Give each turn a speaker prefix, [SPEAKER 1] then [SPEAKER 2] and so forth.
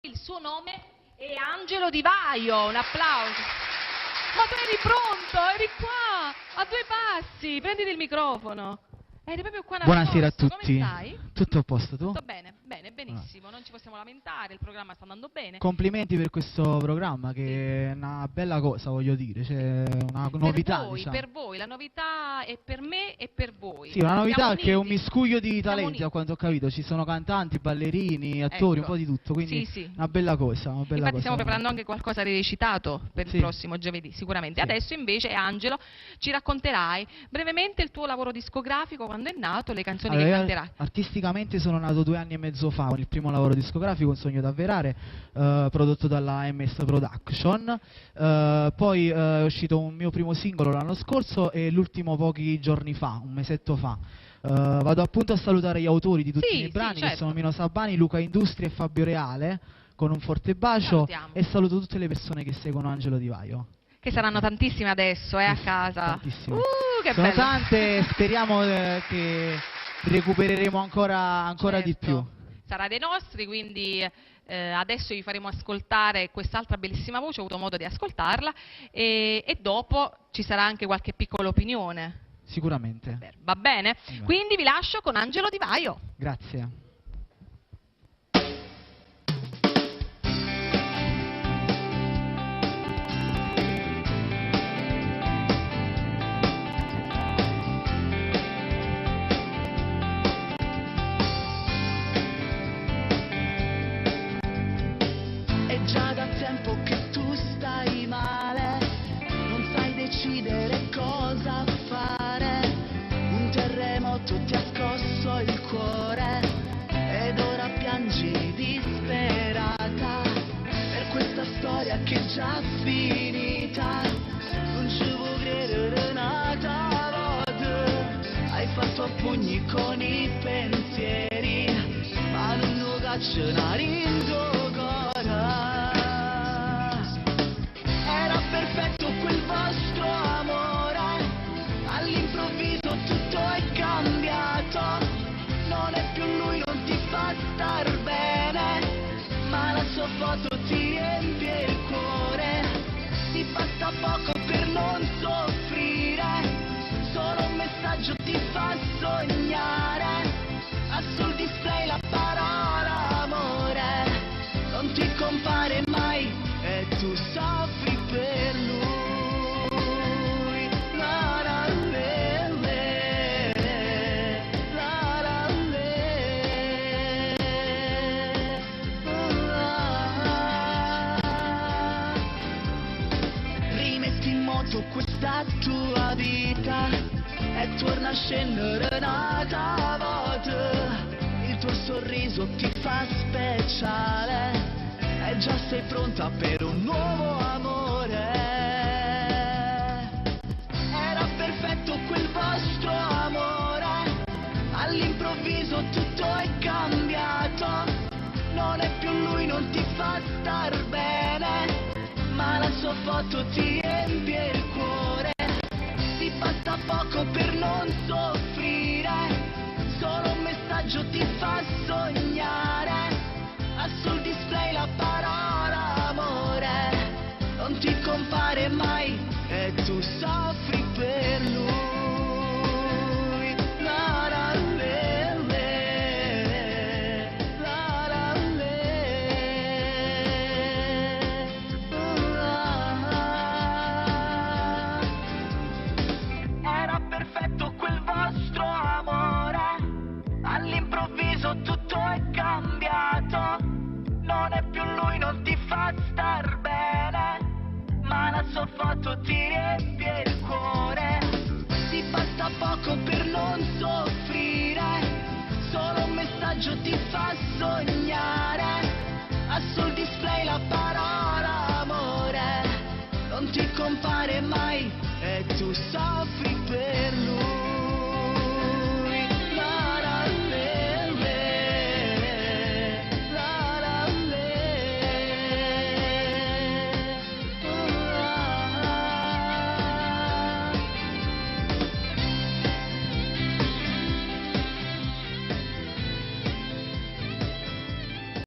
[SPEAKER 1] Il suo nome è Angelo Di Vaio, un applauso. Ma tu eri pronto, eri qua, a due passi, prenditi il microfono. Eri proprio qua
[SPEAKER 2] Buonasera a
[SPEAKER 1] nascosto.
[SPEAKER 2] tutti.
[SPEAKER 1] Come stai?
[SPEAKER 2] Tutto a posto, tu?
[SPEAKER 1] Tutto bene, bene, benissimo, non ci possiamo lamentare, il programma sta andando bene.
[SPEAKER 2] Complimenti per questo programma che è una bella cosa, voglio dire, c'è una novità, diciamo.
[SPEAKER 1] Per voi, la novità è per me e per voi.
[SPEAKER 2] Sì, una novità
[SPEAKER 1] Siamo
[SPEAKER 2] che è un
[SPEAKER 1] uniti.
[SPEAKER 2] miscuglio di
[SPEAKER 1] Siamo
[SPEAKER 2] talenti,
[SPEAKER 1] uniti.
[SPEAKER 2] a quanto ho capito, ci sono cantanti, ballerini, attori,
[SPEAKER 1] Ecco.
[SPEAKER 2] un po' di tutto, quindi
[SPEAKER 1] Sì, sì.
[SPEAKER 2] una bella cosa, una bella
[SPEAKER 1] Infatti
[SPEAKER 2] cosa.
[SPEAKER 1] stiamo preparando anche qualcosa di recitato per
[SPEAKER 2] Sì.
[SPEAKER 1] il prossimo giovedì, sicuramente.
[SPEAKER 2] Sì.
[SPEAKER 1] Adesso invece, Angelo, ci racconterai brevemente il tuo lavoro discografico, quando è nato, le canzoni
[SPEAKER 2] Allora,
[SPEAKER 1] che
[SPEAKER 2] io
[SPEAKER 1] canterai.
[SPEAKER 2] artisticamente sono nato 2 anni e mezzo fa con il primo lavoro discografico, Un sogno da avverare, prodotto dalla MS Production. Poi è uscito un mio primo singolo l'anno scorso e l'ultimo pochi giorni fa, un mesetto fa. Vado appunto a salutare gli autori di tutti
[SPEAKER 1] Sì,
[SPEAKER 2] i miei brani,
[SPEAKER 1] sì,
[SPEAKER 2] che
[SPEAKER 1] certo.
[SPEAKER 2] sono Mino Sabani, Luca Industria e Fabio Reale, con un forte bacio,
[SPEAKER 1] Salutiamo.
[SPEAKER 2] e saluto tutte le persone che seguono Angelo Di Vaio.
[SPEAKER 1] Che saranno tantissime adesso, a
[SPEAKER 2] Sì,
[SPEAKER 1] casa.
[SPEAKER 2] tantissime.
[SPEAKER 1] Che
[SPEAKER 2] Sono
[SPEAKER 1] bello.
[SPEAKER 2] tante, speriamo che recupereremo ancora di
[SPEAKER 1] Certo.
[SPEAKER 2] più.
[SPEAKER 1] Sarà dei nostri, quindi adesso vi faremo ascoltare quest'altra bellissima voce, ho avuto modo di ascoltarla, e dopo ci sarà anche qualche piccola opinione.
[SPEAKER 2] Sicuramente.
[SPEAKER 1] Va bene?
[SPEAKER 2] bene.
[SPEAKER 1] Quindi vi lascio con Angelo Di Vaio.
[SPEAKER 2] Grazie.
[SPEAKER 3] È già da tempo che tu stai male, non sai decidere cosa fare. Un terremoto ti ha scosso il cuore ed ora piangi disperata per questa storia che è già finita. Non ci vuoi credere un'altra volta, hai fatto a pugni con i pensieri, ma non lo cacciano rindo. Era perfetto quel vostro amore, all'improvviso tutto è cambiato. Non è più lui, non ti fa star bene, ma la sua foto ti riempie il cuore. Ti basta poco per non soffrire, solo un messaggio ti fa sognare. Ha sul display la parola amore, non ti compare mai e tu soffri per lui. La la le, le, la la le, la. Rimetti in moto questa tua vita e torna a scendere un'altra volta. Il tuo sorriso ti fa speciale e già sei pronta per un nuovo amore. Era perfetto quel vostro amore, all'improvviso tutto è cambiato. Non è più lui, non ti fa star bene, ma la sua foto ti riempie il cuore. Ti basta poco per non soffrire, solo un messaggio ti fa sognare. Ha sul display la parola amore, non ti compare mai e tu soffri per lui. La la le, le, la la le, la. Era perfetto quel vostro amore, all'improvviso tutto è cambiato. Non è più lui, non ti fa star bene, ma la sua foto ti riempie il cuore. Ti basta poco per non soffrire, solo un messaggio ti fa sognare.